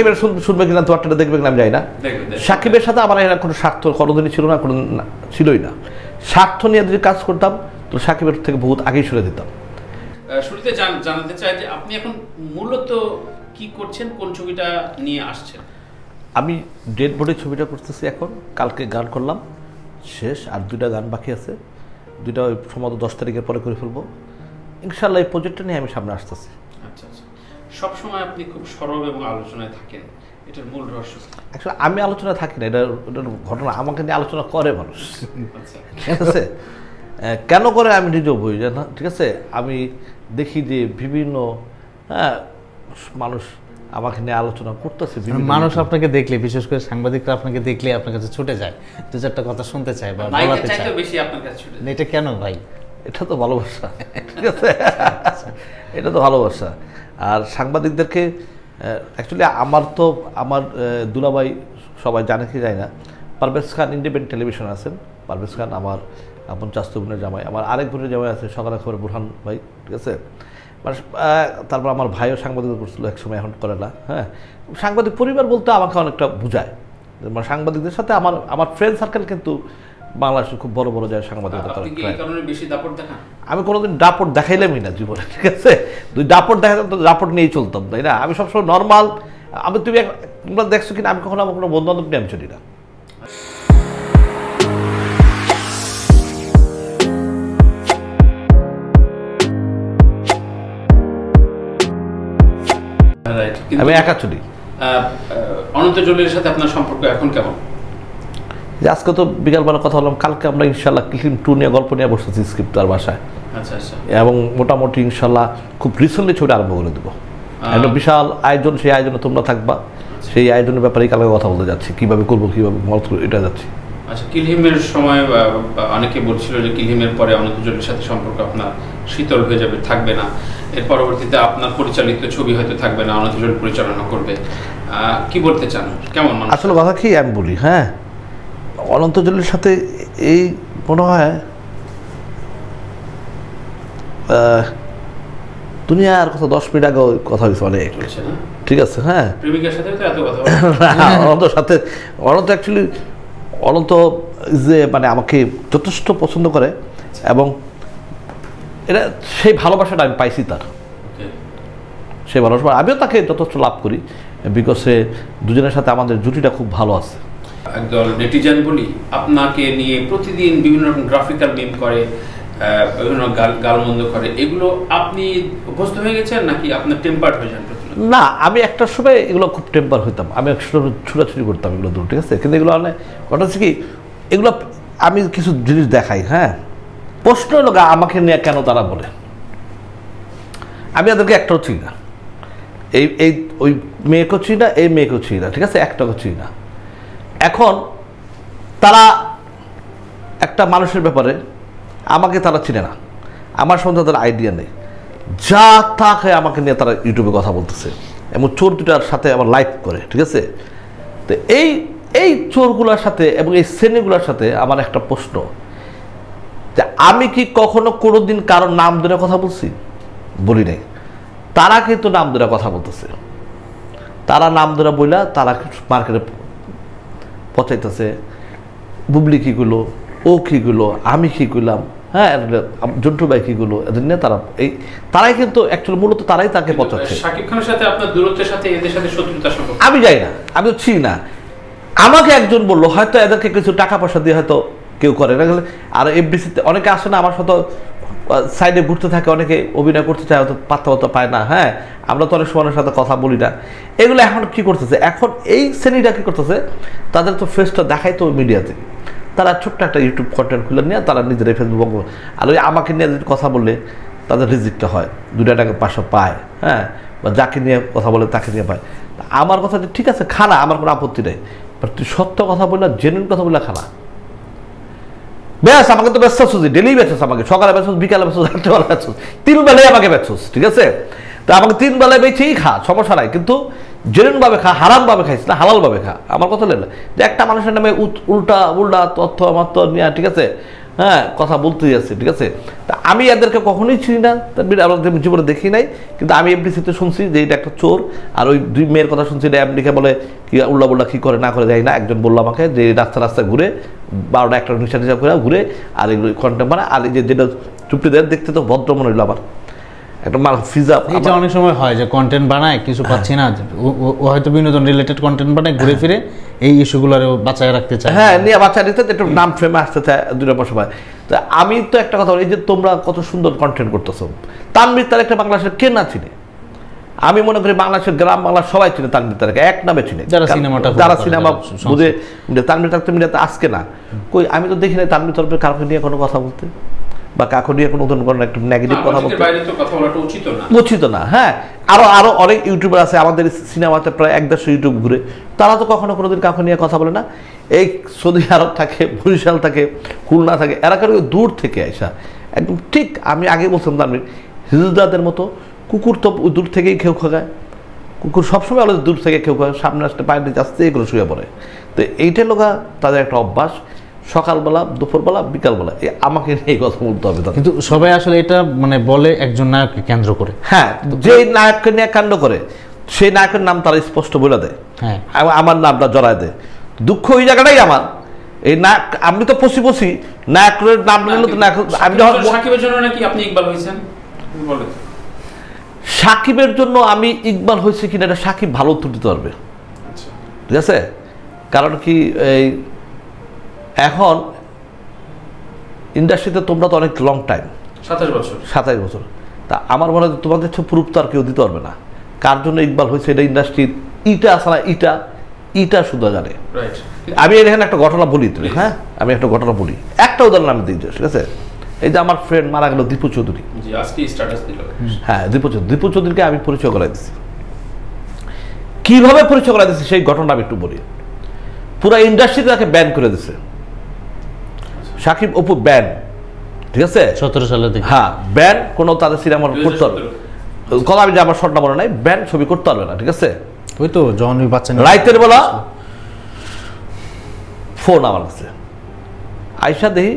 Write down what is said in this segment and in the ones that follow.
এবার শুনবে কিনা তোয়ারটা দেখবে কিনা আমি যাই না। সাকিবের সাথে আমার এরা কোনো স্বার্থ কোনোদিনই ছিল না, কোনো ছিলই না। স্বার্থ নিয়ে যদি কাজ করতাম তো সাকিবের থেকে বহুত আগেই সরে দিতাম। শুরুতে জানাতে চাই যে আপনি এখন মূলত কি করছেন, কোন ছবিটা নিয়ে আসছেন? আমি ডেড বডি ছবিটা করতেছি এখন, কালকে গান করলাম শেষ, আর দুইটা গান বাকি আছে, দুইটা সম্ভবত 10 তারিখের পরে করে ফেলবো ইনশাল্লাহ। এই প্রজেক্টটা নিয়ে আমি সামনে আসতেছি। আচ্ছা আচ্ছা, সবসময় আপনি খুব সরব এবং আলোচনায় থাকেন, এটার মূল রহস্য? অ্যাকচুয়ালি আমি আলোচনায় থাকি না, এটার ঘটনা আমাকে নিয়ে আলোচনা করে মানুষ। ঠিক আছে, কেন করে আমি নিজেও বুঝি না। ঠিক আছে, আমি দেখি যে বিভিন্ন মানুষ আমাকে নিয়ে আলোচনা করতেছে। মানুষ আপনাকে দেখলে, বিশেষ করে সাংবাদিকরা আপনাকে দেখলে আপনার কাছে ছুটে যায়, দু চারটা কথা শুনতে চায় বা বলাতে চায়। এটা কেন ভাই? এটা তো ভালোবাসা। ঠিক আছে, এটা তো ভালোবাসা। আর সাংবাদিকদেরকে অ্যাকচুয়ালি আমার দুলাভাই সবাই জানে কি যায় না, পারভেজ খান ইন্ডিপেন্ডেন্ট টেলিভিশন আছেন। পারভেজ খান আমার আপন চাস্তো বোনের জামাই, আমার আরেক বোনের জামাই আছে সকালে খবর বুরহান ভাই। ঠিক আছে, মানে তারপর আমার ভাইও সাংবাদিকতা করছিল একসময়, এখন করে না। হ্যাঁ, সাংবাদিক পরিবার বলতে আমাকে অনেকটা বুঝায়। মানে সাংবাদিকদের সাথে আমার ফ্রেন্ড সার্কেল কিন্তু বাংলাদেশের খুব বড় বড় যায় সাংবাদিকতা। আমি কোনোদিন দাপট দেখাইলামই না জীবনে। ঠিক আছে, তুই দাপট দেখাতাম তো দাপট নিয়েই চলতাম, তাই না? আমি সবসময় নর্মাল। তোমরা দেখছো কিনা, আমি কখনো আমার কোনো বন্ধু বান্ধব নিয়ে আমি চলি না। আমি একা চলি। অনন্ত জলিলের সাথে আপনার সম্পর্ক এখন কেমন? যে আজকে তো বিকালবেলা কথা বললাম, কালকে আমরা ইনশাল্লাহ কিলিম 2 নিয়ে গল্প নিয়ে বসেছি স্ক্রিপ্ট তার বাসায়। আচ্ছা আচ্ছা, এবং মোটামুটি ইনশাল্লাহ খুব রিসেন্টলি ছবিটা আরম্ভ করে দেবো। একটা বিশাল আয়োজন, সেই আয়োজনে তোমরা থাকবা। সেই আয়োজনের ব্যাপারে কালকে কথা বলতে যাচ্ছি, কীভাবে করবো, কীভাবে এটা যাচ্ছি। আচ্ছা, কিলহিমের সময় অনেকে বলছিল যে কিলহিমের পরে অনন্ত জলিলের সাথে সম্পর্ক আপনার শীতল হয়ে যাবে, থাকবে না। এর পরবর্তীতে আপনার পরিচালিত ছবি হয়তো থাকবে না, অনন্ত জলিল পরিচালনা করবে। কি বলতে চান, কেমন? আসলে কথা কি আমি বলি, হ্যাঁ, অনন্ত জলিলের সাথে এই মনে হয় দুনিয়ার কথা 10 মিনিট আগে কথা হয়েছে অনেক। ঠিক আছে, হ্যাঁ, প্রেমিকার সাথে তো এত কথা অনন্তর সাথে। অনন্ত অ্যাকচুয়ালি অনন্ত যে মানে আমাকে যথেষ্ট পছন্দ করে, এবং এটা সেই ভালোবাসাটা আমি পাইছি তার। সেই ভালোবাসা আমিও তাকে যথেষ্ট লাভ করি, বিকজ দুজনের সাথে আমাদের জুটিটা খুব ভালো আছে। একদল নেটিজেন বলি আপনাকে নিয়ে প্রতিদিন বিভিন্ন রকম গ্রাফিক্যাল মিম করে, বিভিন্ন গালমন্দ করে, এগুলো আপনি অভ্যস্ত হয়ে গেছেন নাকি আপনার টেম্পার্ড হয়ে যান? না, আমি একটা সময় এগুলো খুব টেম্পার হইতাম, আমি ছুটাছুটি করতাম এগুলো দূর। ঠিক আছে, কিন্তু এগুলো মানে কথা হচ্ছে কি, এগুলো আমি কিছু জিনিস দেখাই। হ্যাঁ, প্রশ্ন হলো আমাকে নিয়ে কেন তারা বলে, আমি তাদেরকে একটাও চিনি না। এই ওই মেয়েকেও চিনি না, এই মেয়েকেও চিনি না। ঠিক আছে, একটাও চিনি না। এখন তারা একটা মানুষের ব্যাপারে আমাকে তারা চিনে না, আমার সম্বন্ধে তাদের আইডিয়া নেই, যা তা খায় আমাকে নিয়ে তারা ইউটিউবে কথা বলতেছে, এবং চোর দুটার সাথে আবার লাইভ করে। ঠিক আছে, তো এই চোরগুলোর সাথে এবং এই শ্রেণীগুলোর সাথে আমার একটা প্রশ্ন, যে আমি কি কখনো কোনোদিন কারোর নাম ধরে কথা বলছি? বলি নাই। তারা কিন্তু নাম ধরে কথা বলতেছে, তারা নাম ধরে বইলা তারা মার্কেটে পচাইতেছে। বুবলি কী করলো, ও কী করলো, আমি কী করলাম, হ্যাঁ, জন্টু ভাই কী করলো, এদের নিয়ে তারাই কিন্তু অ্যাকচুয়ালি মূলত তারাই তাকে পচাচ্ছে। শাকিব খানের সাথে আপনার দূরত্বের সাথে এদের সাথে শত্রুতার সম্পর্ক আমি যাই না, আমি তো চিনি না। আমাকে একজন বললো, হয়তো এদেরকে কিছু টাকা পয়সা দিয়ে হয়তো কেউ করে না। আর এফডিসিতে অনেকে আসে না, আমার সাথে সাইডে ঘুরতে থাকে, অনেকে অভিনয় করতে চায়, হয়তো পাত্তা পায় না। হ্যাঁ, আমরা তো অনেক সময়ের সাথে কথা বলি না। এগুলো এখন কি করতেছে, এখন এই শ্রেণীটা কি করতেছে, তাদের তো ফেসটা দেখাই তো মিডিয়াতে, তারা ছোট্ট একটা ইউটিউব কন্টেন্ট খুলে নিয়ে তারা নিজেরাই ফেসবুক, আর ওই আমাকে নিয়ে কথা বললে তাদের রিজিকটা হয়, 2 টাকা 500 পায়। হ্যাঁ, বা যাকে নিয়ে কথা বলে তাকে নিয়ে পায়। আমার কথা যে ঠিক আছে, খানা আমার কোনো আপত্তি নেই, বাট তুই সত্য কথা বললে, জেনুইন কথা বললে খানা। ব্যাস, আমাকে তো ব্যস্ত আছিস, ডেলি বেচছিস, আমাকে সকালে বেচছিস, বিকালে বেচছিস, রাত্রেবেলা বেচছিস, 3 বেলায় আমাকে বেচছিস। ঠিক আছে, তো আমাকে 3 বেলায় বেচেই খা, সমস্যা নাই, কিন্তু জেনুইনভাবে খা, হারামভাবে খাইস না, হালালভাবে খা। আমার কথা লেলে যে একটা মানুষের নামে উল্টা তথ্য মাত্র নিয়ে, ঠিক আছে, হ্যাঁ কথা বলতেই আছে, ঠিক আছে। তা আমি এদেরকে কখনোই চিনি না, তানভীর আমাদের জীবনে দেখি নাই, কিন্তু আমি এমডিসিতে শুনছি যে এটা একটা চোর, আর ওই 2 মেয়ের কথা শুনছি এটা এমডিকে বলে কি উল্লা বল্লা কী করে না করে যাই না। একজন বললো আমাকে যে রাস্তায় ঘুরে 12টা 1টা নিশা টিশা করে ঘুরে, আর এগুলো কন্টেন্ট বানায়, আর এই যেটা চুপটি দেয় দেখতে তো ভদ্র মনে হইলো আমার একটা মাল ফিজা। এটা অনেক সময় হয় যে কন্টেন্ট বানায় কিছু পাচ্ছি না, ও হয়তো বিনোদন রিলেটেড কন্টেন্ট বানায়, ঘুরে ফিরে এই ইস্যুগুলো বাঁচায় রাখতে চায়, হ্যাঁ নিয়ে বাঁচায় নিতে একটু নাম ফ্রেমে আসতে চায় 2 নম্বর সময়। তা আমি তো একটা কথা বলি, এই যে তোমরা কত সুন্দর কন্টেন্ট করতেছো, তানভীর তারেক একটা বাংলাদেশের কে না চিনে? আমি মনে করি বাংলাদেশের গ্রাম বাংলা সবাই চিনে তানভীর তারেক, এক নামে চিনে যারা সিনেমা বুঝে। তানভীর তারেক তো মিডিয়াতে আজকে না, কই আমি তো দেখি না তানভীর তরফের কাউকে নিয়ে কোনো কথা বলতে বা কাউকে নিয়ে কোনো একটু নেগেটিভ কথা বলতে উচিত না। হ্যাঁ, আরো অনেক ইউটিউবার আছে আমাদের সিনেমাতে প্রায় 150 ইউটিউব ঘুরে, তারা তো কখনো কোনোদিন কাউকে নিয়ে কথা বলে না। এই সৌদি আরব থাকে, বরিশাল থাকে, খুলনা থাকে, এরা কারো দূর থেকে আসা একদম ঠিক। আমি আগে বলছিলাম তানভীর হিজদাদের মতো, কুকুর তো দূর থেকেই খেউ খায়, কুকুর সবসময় আলো দূর থেকে খেউ খায়, সামনে আসতে পায়ের নিচে আসতে এগুলো শুয়ে পড়ে। তো এইটাই লোকা তাদের একটা অভ্যাস, সকালবেলা দুপুরবেলা বিকালবেলা আমাকে এই কথা বলতে হবে। কিন্তু সবাই আসলে এটা মানে বলে একজন নায়ককে কেন্দ্র করে, হ্যাঁ যে নায়ককে নিয়ে কাণ্ড করে সেই নায়কের নাম তারা স্পষ্ট বলে দেয়, হ্যাঁ আমার নামটা জড়ায় দেয়। দুঃখ ওই জায়গাটাই আমার, এই নায়ক আমি তো পশি নায়কের নাম নিলে তো নায়ক। আমি যখন সাকিবের জন্য নাকি আপনি ইকবাল হয়েছেন বলে, সাকিবের জন্য আমি ইকবাল হয়েছে কিনা এটা সাকিব ভালো উত্তর দিতে পারবে, ঠিক আছে। কারণ কি এই এখন ইন্ডাস্ট্রিতে তোমরা তো অনেক লং টাইম, 27 বছর। তা আমার মনে হয় তোমাদের প্রুফ তো আর কেউ দিতে পারবে না কার জন্য ইকবাল হয়েছে। এটা ইন্ডাস্ট্রির ইটা আসলে ইটা শুধু জানে। আমি এখানে একটা ঘটনা বলি, হ্যাঁ আমি একটা ঘটনা বলি, একটা উদাহরণ আমি দিই, ঠিক আছে। এই যে আমার ফ্রেন্ড মারা গেল দীপু চৌধুরী, হ্যাঁ দীপু চৌধুরীকে আমি পরিচয় করাই দিচ্ছি। কিভাবে পরিচয় করাই দিচ্ছি সেই ঘটনা আমি একটু বলি। পুরো ইন্ডাস্ট্রিতে তাকে ব্যান করে দিচ্ছে, সাকিব অপু ব্যান, ঠিক আছে 17 সালে থেকে। হ্যাঁ ব্যান, কোনো তাদের সিনেমা করতে পারবে কথা, আমি যে আমার শর্টটা মনে নাই, ব্যান ছবি করতে পারবে না, ঠিক আছে। ওই তো যখন ওই বাচ্চা রাইতের বেলা ফোন আমার কাছে আইসা দেখি,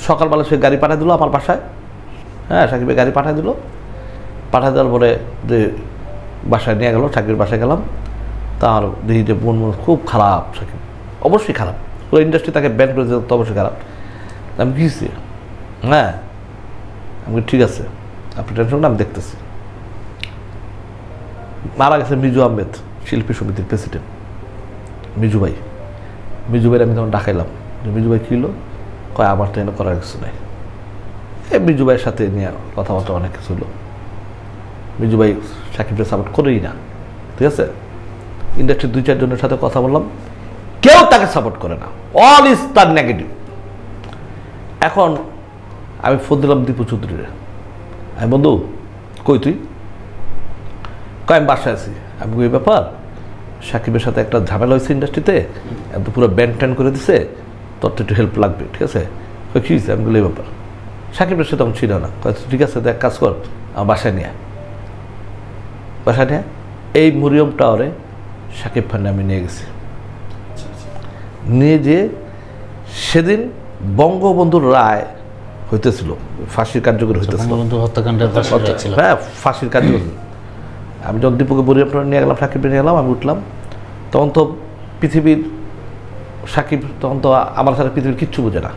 সকালবেলা সে গাড়ি পাঠিয়ে দিল আমার বাসায়, হ্যাঁ সাকিবের গাড়ি পাঠিয়ে দিল, পাঠিয়ে দেওয়ার পরে যে বাসায় নিয়ে গেল, সাকিবের বাসায় গেলাম, তার দেখি যে মন খুব খারাপ, সাকিব অবশ্যই খারাপ, পুরো ইন্ডাস্ট্রি তাকে ব্যান করে দিতে অবশ্যই খারাপ। আমি কিছি, হ্যাঁ আমি ঠিক আছে আপনি টেনশন না, আমি দেখতেছি। মারা গেছে মিজু আহমেদ, শিল্পী সমিতির প্রেসিডেন্ট মিজু ভাই। মিজু ভাইয়ের আমি তখন ডাকাইলাম যে মিজু ভাই কী হলো, কয় আমার তো এনে করার কিছু নাই। এই মিজু ভাইয়ের সাথে নিয়ে কথাবার্তা অনেক কিছু হলো। মিজু ভাই সাকিবকে সাপোর্ট করেই না, ঠিক আছে। ইন্ডাস্ট্রির 2-4 জনের সাথে কথা বললাম, কেউ তাকে সাপোর্ট করে না, অল ইজ তার নেগেটিভ। এখন আমি ফোন দিলাম দীপু চৌধুরীরে, আমি বন্ধু কই তুই, কয় আমি বাসায় আছি। আমি ওই ব্যাপার সাকিবের সাথে একটা ঝামেলা হয়েছে ইন্ডাস্ট্রিতে, একদম পুরো ব্যান ট্যান করে দিছে, তোর তো একটু হেল্প লাগবে, ঠিক আছে। কী হয়েছে, আমি বলি এই ব্যাপার। সাকিবের সাথে তখন ছিল না, ঠিক আছে দেখ কাজ কর, আমার বাসায় নিয়ে এই মরিয়ম টাওয়ারে সাকিব খানকে আমি নিয়ে গেছি। নিয়ে যে সেদিন বঙ্গবন্ধুর রায় হইতেছিল, ফাঁসির কার্যকরী হইতেছিল, হ্যাঁ ফাঁসির কার্যকরী। আমি যখন দীপুকে মরিয়ম টাওয়ারে নিয়ে গেলাম, সাকিবকে নিয়ে গেলাম, আমি উঠলাম, তখন তো পৃথিবীর সাকিব তখন তো আমার সাথে পৃথিবীর কিচ্ছু বোঝে না,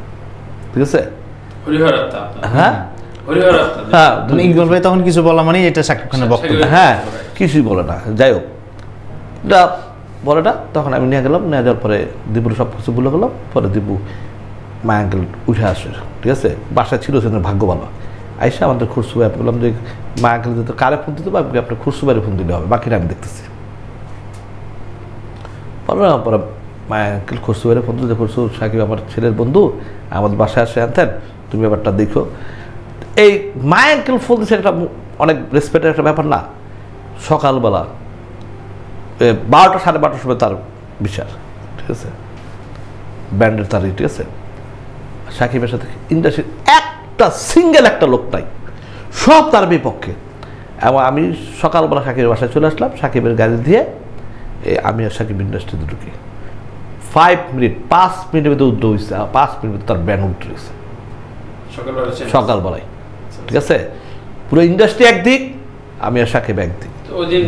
ঠিক আছে। হ্যাঁ হ্যাঁ ইকবাল ভাই তখন কিছু বলা মানে এটা সাকিব খানের বক্তব্য, হ্যাঁ কিছুই বলে না। যাই হোক এটা বলে না, তখন আমি নিয়ে গেলাম, নিয়ে যাওয়ার পরে দীপুর সব কিছু বলে গেলাম। পরে দীপু মা আঙ্কেল উঠে আসে, ঠিক আছে, বাসায় ছিল সেখানে ভাগ্য ভালো। আইসা আমাদের খুরসু ভাই বললাম যে মা আঙ্কেল যদি কারে ফোন দিতে পারবে, আপনার খুরসু ভাইয়ের ফোন দিলে হবে, বাকিটা আমি দেখতেছি। পরে মা আঙ্কেল খুরসু ভাইয়ের ফোন দিতে, খুরসু সাকিব আমার ছেলের বন্ধু, আমাদের বাসায় আসে আনতেন, তুমি ব্যাপারটা দেখো। এই মা আঙ্কেল ফোন দিচ্ছে, একটা অনেক রেসপেক্টের একটা ব্যাপার না। সকালবেলা 12টা 12:30 সময় তার বিচার, ঠিক আছে, ব্যান্ডের তার, ঠিক আছে। সাকিবের সাথে ইন্ডাস্ট্রির একটা সিঙ্গেল একটা লোক নাই, সব তার বিপক্ষে। এবং আমি সকালবেলা সাকিবের বাসায় চলে আসলাম, সাকিবের গাড়ি দিয়ে আমি আর সাকিব ইন্ডাস্ট্রিতে ঢুকি। 5 মিনিট 5 মিনিটের ভিতরে উদ্যোগ হয়েছে, 5 মিনিটের ভিতরে তার ব্যান্ড উঠে গেছে সকালবেলায়। ঠিক আছে, পুরো ইন্ডাস্ট্রি একদিক, আমি আর সাকিব একদিক,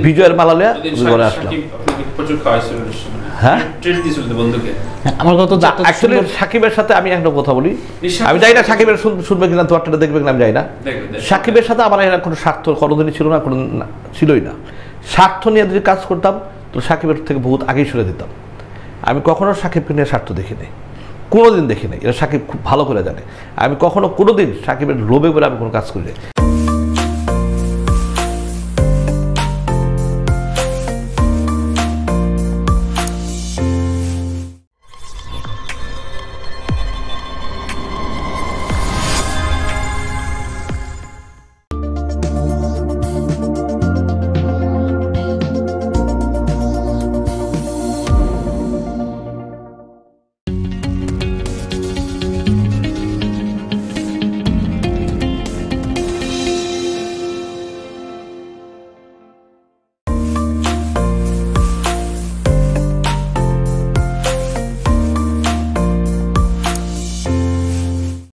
বিজয়ের মালালিয়া ঘরে আসলাম। হ্যাঁ আমার কথা অ্যাকচুয়ালি সাকিবের সাথে আমি একটা কথা বলি, আমি জানি না সাকিবের শুনবে কিনা, তোরটা দেখবে কিনা আমি জানি না। সাকিবের সাথে আমার এরা কোনো স্বার্থ কোনোদিনই ছিল না, কোনো ছিলই না। স্বার্থ নিয়ে যদি কাজ করতাম তো সাকিবের থেকে বহুত আগেই সরে দিতাম। আমি কখনো সাকিবকে নিয়ে স্বার্থ দেখিনি, কোনোদিন দেখি নাই, এটা সাকিব খুব ভালো করে জানে। আমি কখনো কোনোদিন সাকিবের লোভে বলে আমি কোনো কাজ করি না।